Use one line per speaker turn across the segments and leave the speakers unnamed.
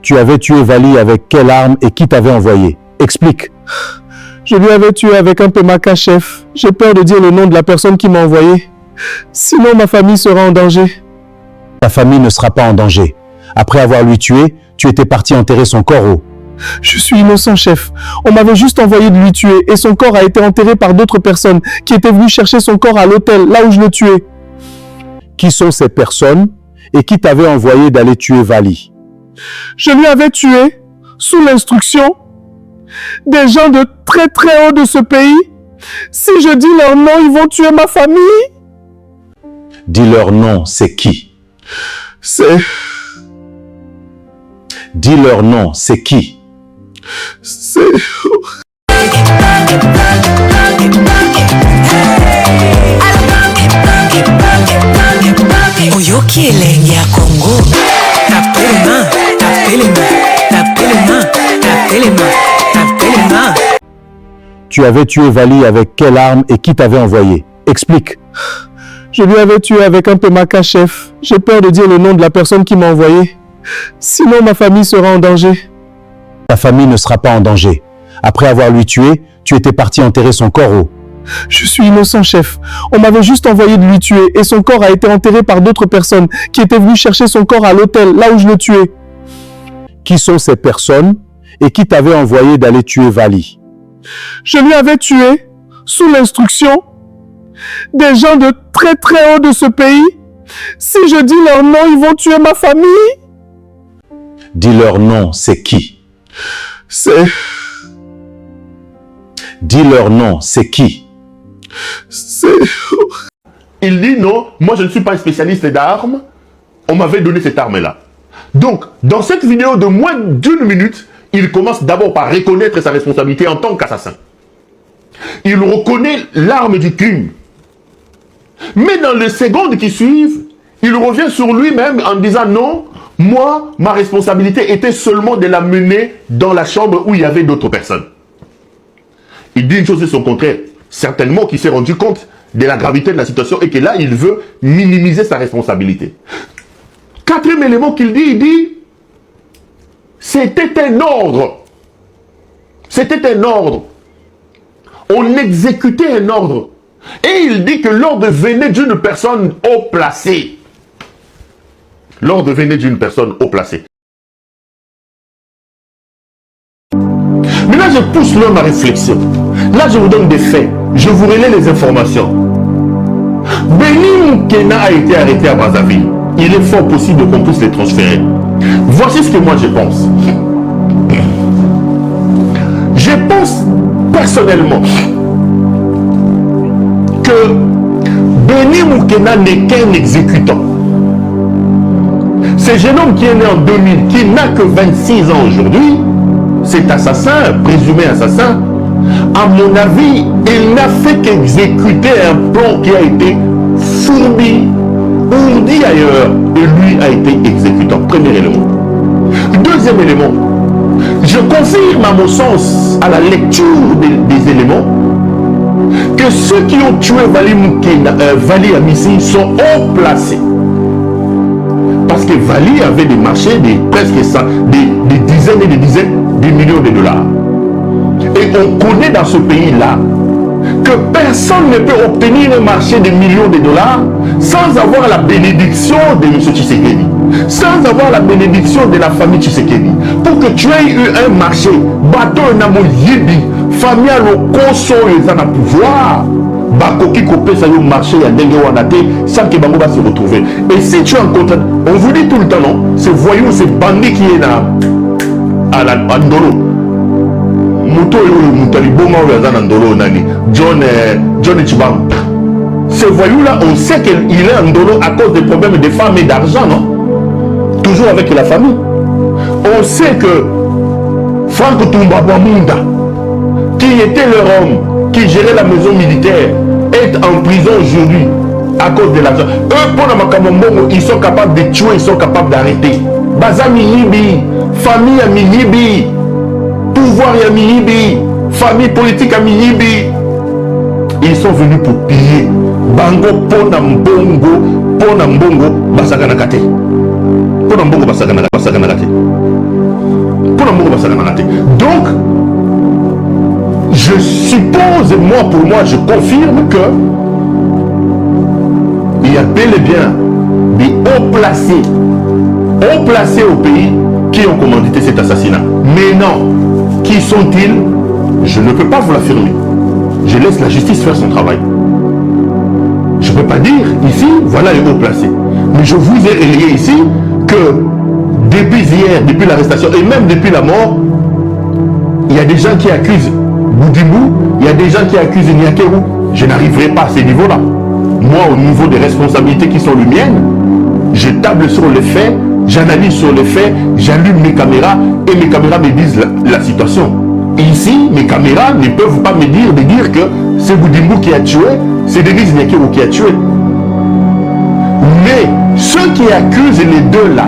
Tu avais tué Vali avec quelle arme et qui t'avait envoyé? Explique.
Je lui avais tué avec un PMK, chef. J'ai peur de dire le nom de la personne qui m'a envoyé. Sinon, ma famille sera en danger.
Ta famille ne sera pas en danger. Après avoir lui tué, tu étais parti enterrer son corps où?
Je suis innocent, chef. On m'avait juste envoyé de lui tuer et son corps a été enterré par d'autres personnes qui étaient venues chercher son corps à l'hôtel, là où je le tuais.
Qui sont ces personnes et qui t'avait envoyé d'aller tuer Vali?
Je lui avais tué sous l'instruction des gens de très très haut de ce pays. Si je dis leur nom, ils vont tuer ma famille.
Dis leur nom, c'est qui?
C'est...
Dis leur nom, c'est qui?
C'est...
Oyoki elengi ya Congo. Tapelema, tapelema, tapelema, tapelema, tapelema.
Tu avais tué Vali avec quelle arme et qui t'avait envoyé? Explique.
Je lui avais tué avec un PMK, chef. J'ai peur de dire le nom de la personne qui m'a envoyé. Sinon, ma famille sera en danger.
Ta famille ne sera pas en danger. Après avoir lui tué, tu étais parti enterrer son corps où?
Je suis innocent, chef. On m'avait juste envoyé de lui tuer et son corps a été enterré par d'autres personnes qui étaient venues chercher son corps à l'hôtel, là où je le tuais.
Qui sont ces personnes et qui t'avaient envoyé d'aller tuer Vali?
Je lui avais tué sous l'instruction des gens de très très haut de ce pays. Si je dis leur nom, ils vont tuer ma famille.
Dis leur nom, c'est qui?
C'est...
Dis leur nom, c'est qui?
C'est...
Il dit non, moi je ne suis pas un spécialiste d'armes, on m'avait donné cette arme-là. Donc, dans cette vidéo de moins d'1 minute, il commence d'abord par reconnaître sa responsabilité en tant qu'assassin. Il reconnaît l'arme du crime. Mais dans les secondes qui suivent, il revient sur lui-même en disant non, moi, ma responsabilité était seulement de la mener dans la chambre où il y avait d'autres personnes. Il dit une chose et son contraire. Certainement qu'il s'est rendu compte de la gravité de la situation et que là, il veut minimiser sa responsabilité. Quatrième élément qu'il dit, il dit, c'était un ordre. C'était un ordre. On exécutait un ordre. Et il dit que l'ordre venait d'une personne haut placée. L'ordre venait d'une personne haut placée. Maintenant, je pousse l'homme à réflexion. Là, je vous donne des faits. Je vous relais les informations. Beni Moukena a été arrêté à Brazzaville. Il est fort possible qu'on puisse les transférer. Voici ce que moi je pense. Je pense personnellement que Beni Moukena n'est qu'un exécutant. Ce jeune homme qui est né en 2000, qui n'a que 26 ans aujourd'hui, cet assassin, présumé assassin, à mon avis, il n'a fait qu'exécuter un plan qui a été fourbi, ourdi ailleurs, et lui a été exécutant. Premier élément. Deuxième élément, je confirme à mon sens, à la lecture des éléments, que ceux qui ont tué Vali Amissi sont haut placés. Parce que Vali avait des marchés de presque ça, des dizaines et des dizaines de millions de dollars. Et on connaît dans ce pays-là que personne ne peut obtenir un marché de millions de dollars sans avoir la bénédiction de M. Tshisekedi, sans avoir la bénédiction de la famille Tshisekedi. Pour que tu aies eu un marché, bateau namo yibi, famille lokoso ils ont un pouvoir, bakoki kopesa yo marché ya ndenge wanate sans que bango va se retrouver. Et si tu es en contact, on vous dit tout le temps non, ce voyou, ce bandit qui est là à la Ndolo. John Chibam. Ce voyou-là, on sait qu'il est en Ndolo à cause des problèmes de femmes et d'argent, non? Toujours avec la famille. On sait que Franck Toumba-Bamunda, qui était leur homme, qui gérait la maison militaire, est en prison aujourd'hui à cause de l'argent. Eux, pour la Makamombo, ils sont capables de tuer, ils sont capables d'arrêter. Bazami Yibi, famille Amiyibi, pouvoir Yamiyibi, famille politique Amiyibi. Ils sont venus pour piller. Bango Pona Mbongo, Basaka Nakate. Pour un bon donc, je suppose, pour moi, je confirme que il y a bel et bien des hauts placés au pays qui ont commandité cet assassinat. Mais non, qui sont-ils? Je ne peux pas vous l'affirmer. Je laisse la justice faire son travail. Je ne peux pas dire ici, voilà les hauts placés. Mais je vous ai relayé ici que depuis hier, depuis l'arrestation et même depuis la mort, il y a des gens qui accusent Boudimou, il y a des gens qui accusent Nyakeru. Je n'arriverai pas à ce niveau-là. Moi, au niveau des responsabilités qui sont les miennes, je table sur les faits, j'analyse sur les faits, j'allume mes caméras et mes caméras me disent la situation. Ici, mes caméras ne peuvent pas me dire que c'est Boudimou qui a tué, c'est Denise Nyakeru qui a tué. Mais ceux qui accusent les deux là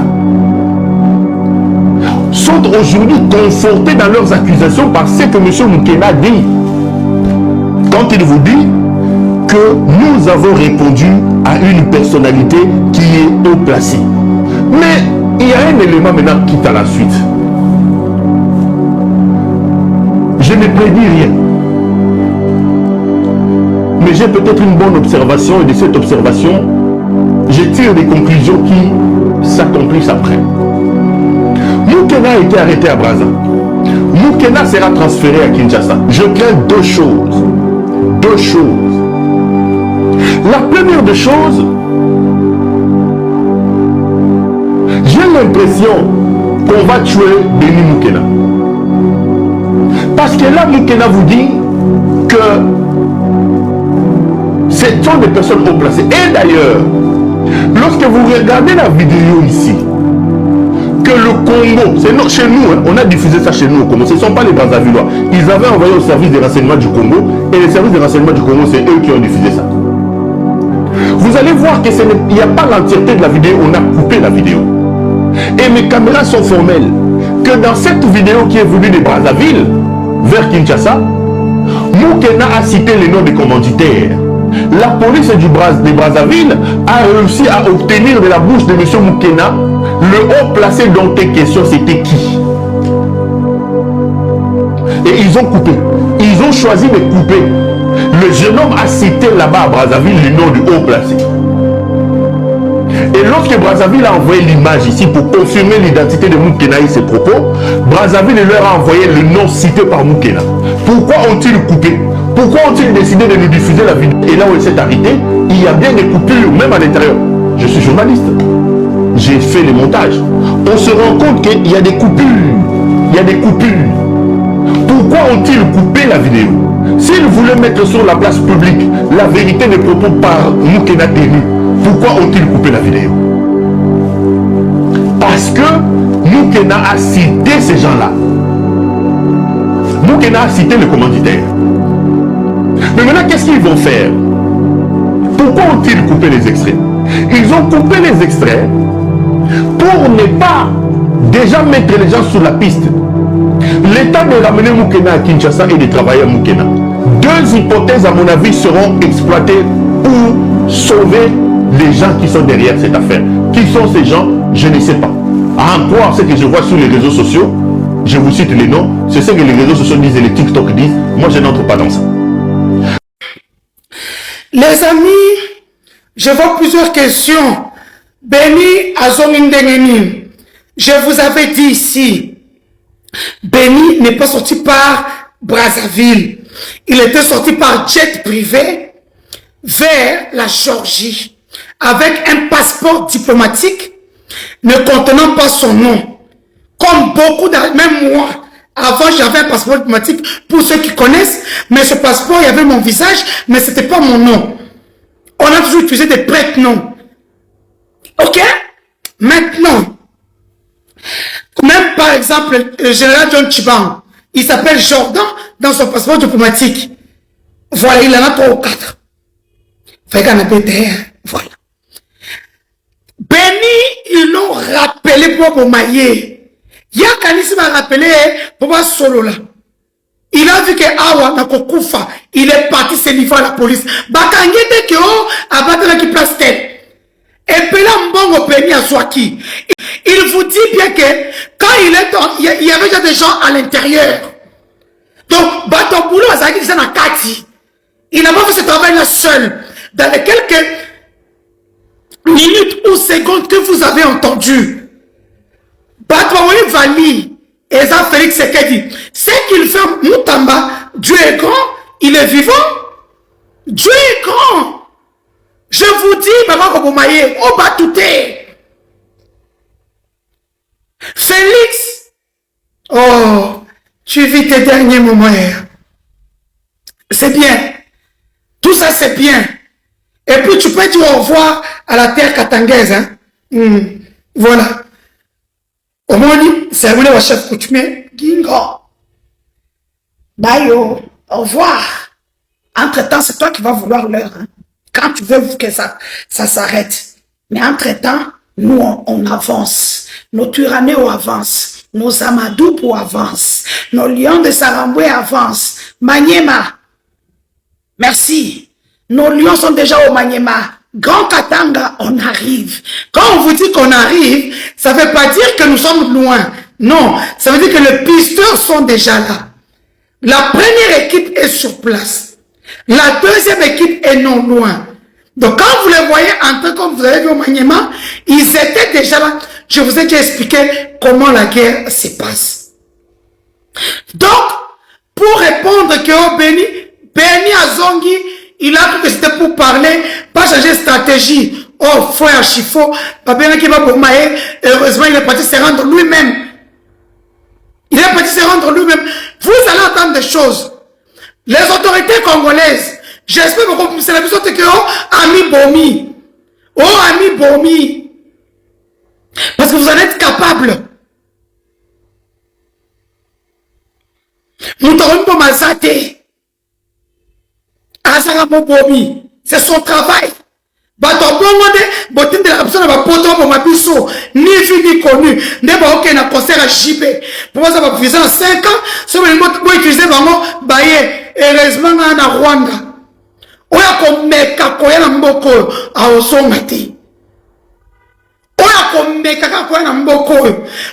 sont aujourd'hui confortés dans leurs accusations par ce que M. Moukena dit. Quand il vous dit que nous avons répondu à une personnalité qui est haut placée. Mais il y a un élément maintenant qui est à la suite. Je ne prédis rien. Mais j'ai peut-être une bonne observation et de cette observation, je tire des conclusions qui s'accomplissent après. Moukena a été arrêté à Brazza. Moukena sera transféré à Kinshasa. Je crains deux choses. Deux choses. La première des choses, j'ai l'impression qu'on va tuer Denis Moukena. Parce que là, Moukena vous dit que ce sont des personnes haut placées. Et d'ailleurs, lorsque vous regardez la vidéo ici, que le Congo, c'est chez nous, hein, on a diffusé ça chez nous au Congo, ce ne sont pas les Brazzavillois. Ils avaient envoyé au service des renseignements du Congo, et les services des renseignements du Congo, c'est eux qui ont diffusé ça. Vous allez voir qu'il n'y a pas l'entièreté de la vidéo, on a coupé la vidéo. Et mes caméras sont formelles, que dans cette vidéo qui est venue de Brazzaville, vers Kinshasa, Moukena a cité les noms des commanditaires. La police de Brazzaville a réussi à obtenir de la bouche de M. Moukena le haut placé dont est question, c'était qui? Et ils ont coupé. Ils ont choisi de couper. Le jeune homme a cité là-bas à Brazzaville le nom du haut placé. Et lorsque Brazzaville a envoyé l'image ici pour confirmer l'identité de Moukena et ses propos, Brazzaville leur a envoyé le nom cité par Moukena. Pourquoi ont-ils coupé? Pourquoi ont-ils décidé de nous diffuser la vidéo? Et là où il s'est arrêté, il y a bien des coupures, même à l'intérieur. Je suis journaliste. J'ai fait les montages. On se rend compte qu'il y a des coupures. Il y a des coupures. Pourquoi ont-ils coupé la vidéo? S'ils voulaient mettre sur la place publique la vérité des propos par Moukena Tenu, pourquoi ont-ils coupé la vidéo? Parce que Moukena a cité ces gens-là. Moukena a cité le commanditaire. Mais maintenant, qu'est-ce qu'ils vont faire? Pourquoi ont-ils coupé les extraits? Ils ont coupé les extraits pour ne pas déjà mettre les gens sur la piste. L'état de ramener Moukena à Kinshasa et de travailler à Moukena. Deux hypothèses, à mon avis, seront exploitées pour sauver les gens qui sont derrière cette affaire. Qui sont ces gens? Je ne sais pas. À en croire ce que je vois sur les réseaux sociaux, je vous cite les noms, c'est ce que les réseaux sociaux disent et les TikTok disent. Moi, je n'entre pas dans ça.
Les amis, je vois plusieurs questions. Béni Azongindengeni, je vous avais dit ici, Béni n'est pas sorti par Brazzaville. Il était sorti par jet privé vers la Géorgie avec un passeport diplomatique ne contenant pas son nom. Comme beaucoup, même moi, avant j'avais un passeport diplomatique pour ceux qui connaissent, mais ce passeport, il y avait mon visage, mais ce n'était pas mon nom. On a toujours utilisé des prête-noms. Ok? Maintenant, même par exemple, le général John Chiban, il s'appelle Jordan dans son passeport diplomatique. Voilà, il en a 3 ou 4. Fait qu'on a voilà. Béni, ils l'ont rappelé pour Bomaye. Yakanis m'a rappelé pour moi solo là. Il a vu que Awa Nakokufa, il est parti se livrer à la police. Bakangete que oh, abattre qui place tête. Et Pela Mbongo Béni à Swaki. Il vous dit bien que quand il y avait déjà des gens à l'intérieur. Donc, Bato Boulot a dit ça dans Kati. Il n'a pas fait ce travail-là seul. Dans les quelques minutes ou secondes que vous avez entendu, Bato Vali et ça Félix Sekedi, c'est qu'il fait Moutamba, Dieu est grand, il est vivant. Dieu est grand. Je vous dis, Maman Kobomaye, au Batouté. Félix, oh, tu vis tes derniers moments. C'est bien. Tout ça, c'est bien. Et puis, tu peux dire au revoir à la terre katangaise. Hein? Voilà. Au moins, c'est le chef coutumier. Gingo. Bayo, au revoir. Entre-temps, c'est toi qui vas vouloir l'heure. Hein? Quand tu veux que ça s'arrête. Mais entre-temps, nous, on avance. Nos Turanéo avancent. Nos Amadou avancent. Nos Lions de Saramboué avancent. Maniema. Merci. Nos lions sont déjà au Maniema. Grand Katanga, on arrive. Quand on vous dit qu'on arrive, ça ne veut pas dire que nous sommes loin. Non, ça veut dire que les pisteurs sont déjà là. La première équipe est sur place. La deuxième équipe est non loin. Donc quand vous les voyez entrer comme vous avez vu au Maniema, ils étaient déjà là. Je vous ai déjà expliqué comment la guerre se passe. Donc, pour répondre que Béni Azongi, il a cru que c'était pour parler, pas changer de stratégie. Oh, frère Chifo, Babéna qui va pour Maé, heureusement, il est parti se rendre lui-même. Il est parti se rendre lui-même. Vous allez entendre des choses. Les autorités congolaises, j'espère que c'est la personne que oh, Ami Bomi. Oh, Ami Bomi. Parce que vous en êtes capable. Moutorimbo Mazate. C'est son travail. Bato bongo de botin de la personne va poto pour ma biso ni vu ni connu ne ba aucun na concert à JB pour ça va viser en 5 ans ce que moi utiliser vraiment baye heureusement na Rwanda oya ko meka ko ya mboko a osongati oya ko meka ko ya mboko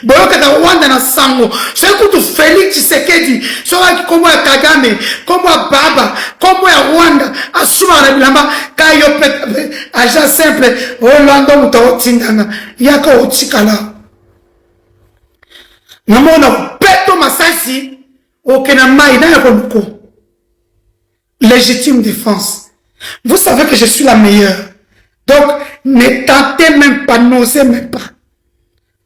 boyo ka Rwanda na sango c'est que tu Félix Tshisekedi soit comme ya Kagame comme ya Baba comme ya Rwanda asuma na bilamba kayo pet agent simple Rolando mutotindana yaka otikala namona peto masasi okena mai na yako légitime défense. Vous savez que je suis la meilleure. Donc, ne tentez même pas, n'osez même pas.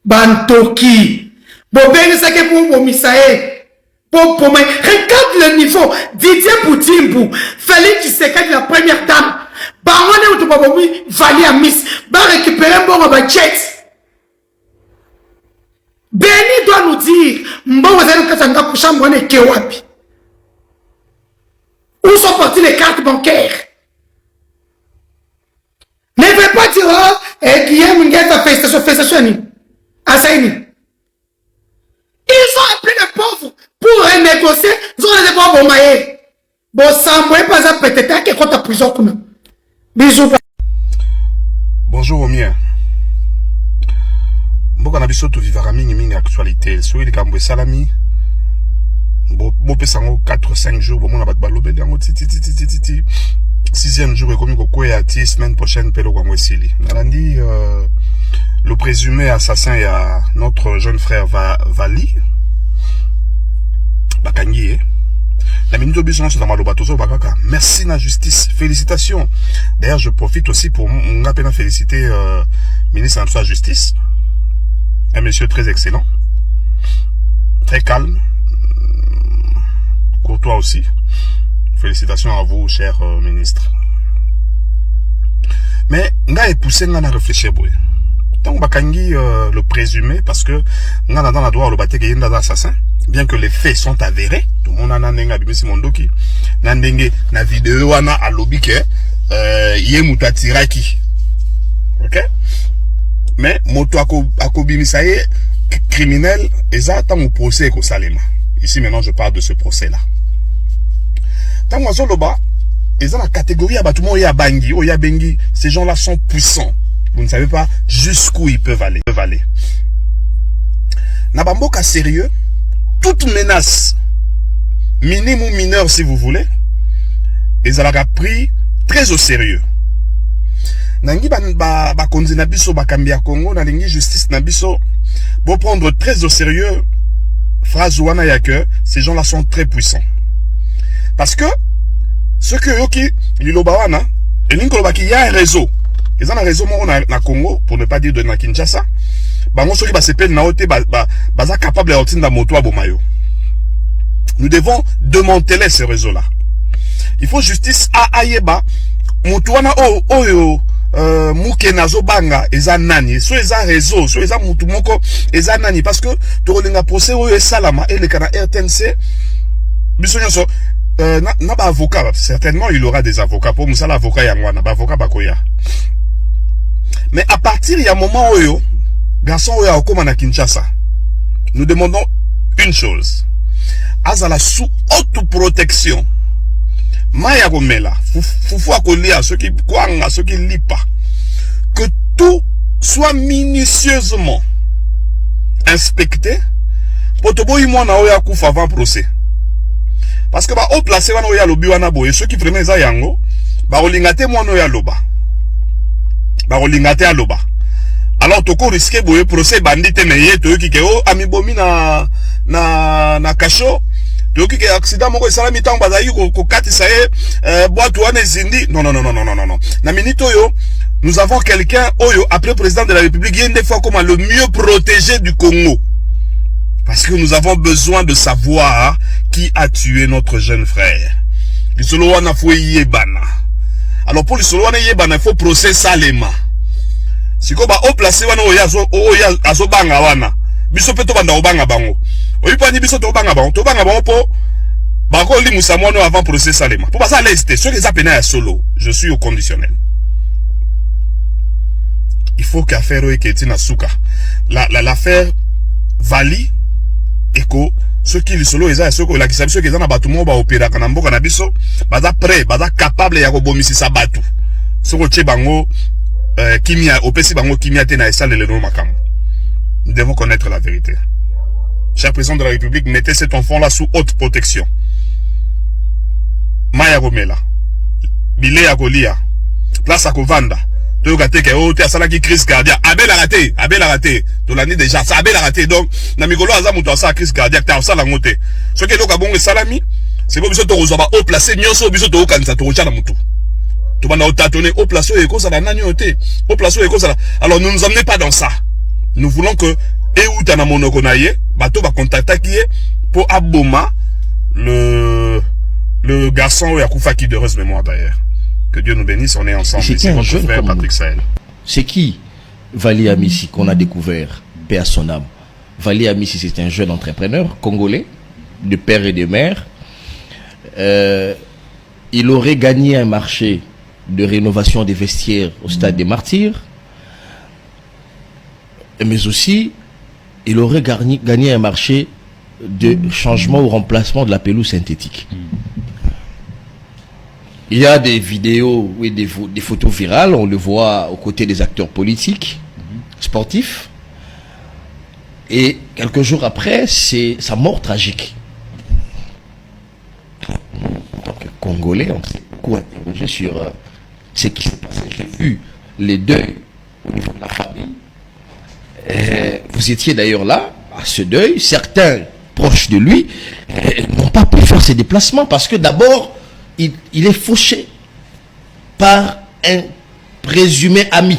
Bantoki. Bobeni sake pour Misae. Regarde le niveau. Didier Boutimbu. Félix Tshisekedi, la première dame. Barone ou Tobabomi, Vali à Miss. Va récupérer un bon jet. Béni doit nous dire. Mbongo zeno katanga kushambone kewapi. Où sont parties les cartes bancaires? Ne veut pas dire, oh, Guillaume Ngueta fait festation. Assaini. Ils ont appelé les pauvres pour renégocier. Ils ont les pauvres au maïe. Bon, ça ne pas à peut-être que quand tu as prison. Bisous.
Bonjour au mien. Mboka na biso to vivara mingi actualité. Soki likambo salami. Bon, 4-5 jours, bon, on a pas de yango titi. 6e jour, comme il semaine prochaine, pelo Kwangwesili. Nalandi, le présumé assassin est à notre jeune frère Vali. Bakangi, la minute d'obéissance dans Malobatozo Bakaka. Merci la justice. Félicitations. D'ailleurs, je profite aussi pour féliciter ministre de la Justice. Un monsieur très excellent. Très calme. Courtois aussi. Félicitations à vous, cher ministre. Mais, nga est poussé, nga na réfléchir, boy. Donc, bakangi, le présumé, parce que, nga na dans la droit, le baté, qu'il y a un assassin, bien que les faits sont avérés, tout le monde a nandenga, bimisi mondoki, nandenge, na vidéo, wana, à lobby, que, yé mutatiraki. Ok? Mais, moto akobimisaye, criminel, ezata mon procès ko salema. Ici, maintenant, je parle de ce procès-là. Tant que loba, ils ont la catégorie à Batumo et à Bangui, ou Yabengi, ces gens-là sont puissants. vous ne savez pas jusqu'où ils peuvent aller. Nabamboka sérieux, toute menace, minime ou mineure si vous voulez, ils ont pris très au sérieux. Nangi ba konzi na biso ba kambia Congo na lingi justice na biso pour prendre très au sérieux phrase wana ya que ces gens-là sont très puissants. Parce que ce que yoki liloba wana elingo loba ki ya un réseau. Ils ont un réseau na Congo pour ne pas dire de na Kinshasa. Bango soki ba sepel na ote baza capable de otinda moto abomayo. Nous devons démanteler ce réseau-là. Il faut justice à ayeba moto wana oyo muke nazo banga eza nani so eza réseau so eza mutu moko eza nani parce que tolinga procès oyo salama et le kana RTNC biso nyonso na ba avocat certainement il aura des avocats pour musala avocat ya ngwana ba avocat bakoya mais à partir ya moment oyo garçon oyo akoma na Kinshasa nous demandons une chose azala sous haute protection Maya Gomela, Fufu Akolia, ceux qui kwanga, ceux qui lipa, que tout soit minutieusement inspecté pour te boire moi na oya kufa avant procès. Parce que au placé wana oya lobi wana boye ceux qui vraiment za yango ba olingate moi no ya loba. Ba olingate aloba. Alors toko risquer boye procès bandite meye to ki ke o amibomi na kasho. Donc, il y a un accident, il y a un accident, nous avons quelqu'un, après le président de la République, il y a une fois comme le mieux protégé du Congo. Parce que nous avons besoin de savoir qui a tué notre jeune frère. Alors, pour le Soloana Yebana, il faut procès Salema. Si vous avez placé, biso pe to banda obanga bango oyipani biso to banga bango po bako li musamono avant procès Salema pour passer à l'est ceux qui s'appellent à solo je suis au conditionnel il faut qu'affaire eketina suka l'affaire Vali eko ceux qui li solo eza ceux qui la kisabiso qui eza na batu mo ba opéra kana mboka na biso baza prêt baza capable ya ko bomisisa batu soko che bango kimia opesi bango kimia te na esale le no makam. Nous devons connaître la vérité. Cher président de la République, mettez cet enfant-là sous haute protection. Maya Gomela, Bile Agolia, place à Kovanda, Togate Keote, Asalaki crise cardiaque, Abel a raté, de l'année déjà, ça Abel a raté, donc, Namigolo Azamuto, ça crise cardiaque, t'as ça la montée. Ce qui est donc à bon salami, c'est pas besoin de recevoir haut placé, Nyoso, besoin de Okanza, Torocha la Moutou. Tu vas tâtonner au place où Eko, ça la nanioté, au place où Eko, ça la. Alors, ne nous emmenez pas dans ça. Nous voulons que Eutana Monokonaye, bateau va contacter qui est pour Aboma, le garçon Yakoufa qui de heureuse mémoire d'ailleurs. Que Dieu nous bénisse, on est ensemble.
C'est un jeune
frère Patrick Sahel.
C'est qui Vali Amissi qu'on a découvert, paix à son âme. Vali Amissi, c'est un jeune entrepreneur congolais, de père et de mère. Il aurait gagné un marché de rénovation des vestiaires au stade des Martyrs. Mais aussi, il aurait gagné un marché de changement ou remplacement de la pelouse synthétique. Il y a des vidéos, oui, des photos virales, on le voit aux côtés des acteurs politiques, sportifs. Et quelques jours après, c'est sa mort tragique. Donc, Congolais, on s'est beaucoup interrogé sur ce qui s'est passé. J'ai vu les deuils au niveau de la famille. Vous étiez d'ailleurs là, à ce deuil. Certains proches de lui n'ont pas pu faire ses déplacements parce que d'abord, il est fauché par un présumé ami.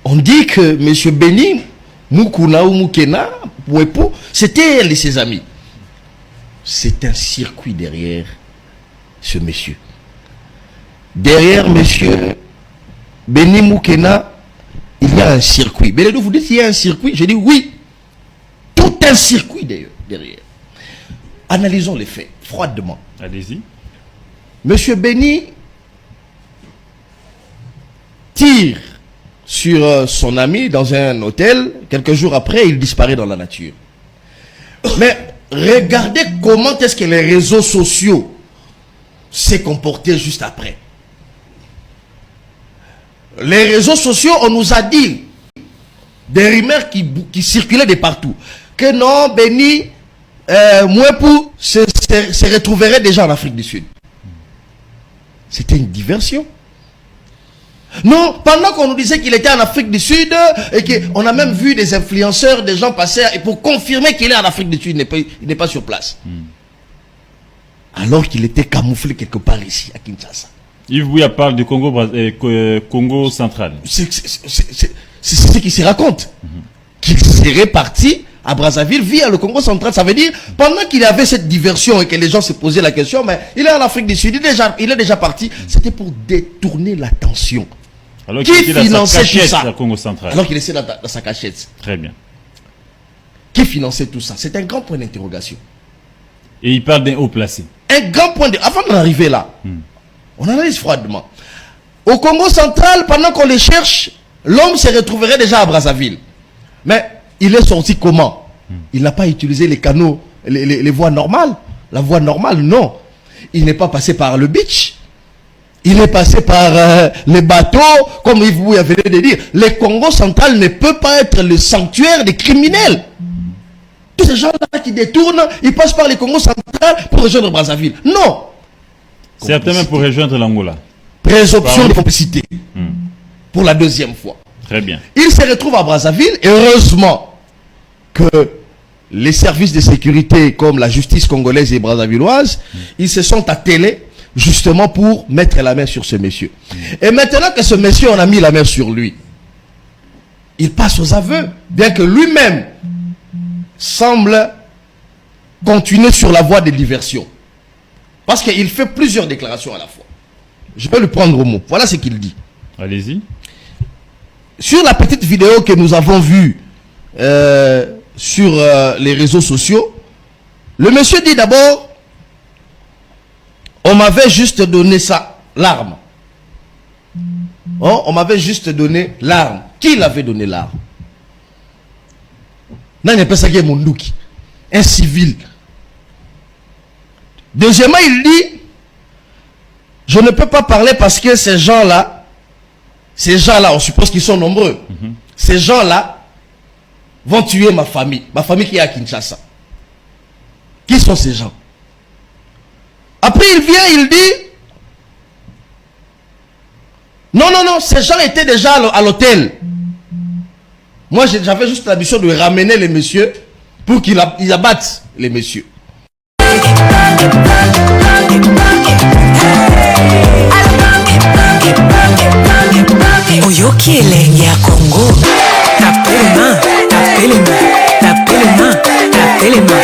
On dit que M. Beni, Mukuna ou Mukena, Mwepo, c'était un de ses amis. C'est un circuit derrière ce monsieur. Derrière M. Beni Mukena, il y a un circuit. Mais vous dites qu'il y a un circuit. Je dis oui. Tout un circuit derrière. Analysons les faits froidement.
Allez-y.
Monsieur Beni tire sur son ami dans un hôtel. Quelques jours après, il disparaît dans la nature. Mais regardez comment est-ce que les réseaux sociaux s'est comporté juste après. les réseaux sociaux, on nous a dit des rumeurs qui circulaient de partout. Que non, Béni, Mouepou se retrouverait déjà en Afrique du Sud. C'était une diversion. Non, pendant qu'on nous disait qu'il était en Afrique du Sud, et qu'on a même vu des influenceurs, des gens passer, et pour confirmer qu'il est en Afrique du Sud, il n'est pas sur place. Alors qu'il était camouflé quelque part ici, à Kinshasa.
Yves Bouya parle du Congo central.
C'est ce qui se raconte. Qu'il serait parti à Brazzaville via le Congo central. Ça veut dire, pendant qu'il avait cette diversion et que les gens se posaient la question, mais il est en Afrique du Sud, il est déjà parti, c'était pour détourner l'attention.
Alors
qui finançait tout ça?
Congo central.
Alors qu'il était dans sa cachette.
Très bien.
Qui finançait tout ça? C'est un grand point d'interrogation.
Et il parle d'un haut placé.
Un grand point de... Avant d'en arriver là, on analyse froidement. Au Congo central, pendant qu'on les cherche, l'homme se retrouverait déjà à Brazzaville. Mais il est sorti comment? Il n'a pas utilisé les canaux, les voies normales. La voie normale, non. Il n'est pas passé par le beach. Il est passé par les bateaux, comme Yves Bouya venait de dire. Le Congo central ne peut pas être le sanctuaire des criminels. Tous ces gens-là qui détournent, ils passent par le Congo central pour rejoindre Brazzaville. Non.
Certainement pour rejoindre l'Angola.
Présomption de complicité. Pour la deuxième fois.
Très bien.
Il se retrouve à Brazzaville et heureusement que les services de sécurité comme la justice congolaise et brazzavilloise, ils se sont attelés justement pour mettre la main sur ce monsieur. Et maintenant que ce monsieur, on a mis la main sur lui, il passe aux aveux, bien que lui-même semble continuer sur la voie des diversions. Parce qu'il fait plusieurs déclarations à la fois. Je vais le prendre au mot. Voilà ce qu'il dit.
Allez-y.
Sur la petite vidéo que nous avons vue sur les réseaux sociaux, le monsieur dit d'abord, on m'avait juste donné ça, l'arme. Oh, on m'avait juste donné l'arme. Qui l'avait donné l'arme? Un civil. Deuxièmement, il dit, je ne peux pas parler parce que ces gens-là, on suppose qu'ils sont nombreux. Ces gens-là vont tuer ma famille qui est à Kinshasa. Qui sont ces gens? Après, il vient, il dit, non, ces gens étaient déjà à l'hôtel. Moi, j'avais juste la mission de ramener les messieurs pour qu'ils abattent les messieurs.
Oyoki elengi ya Congo. Tapelema, tapelema, tapelema, tapelema.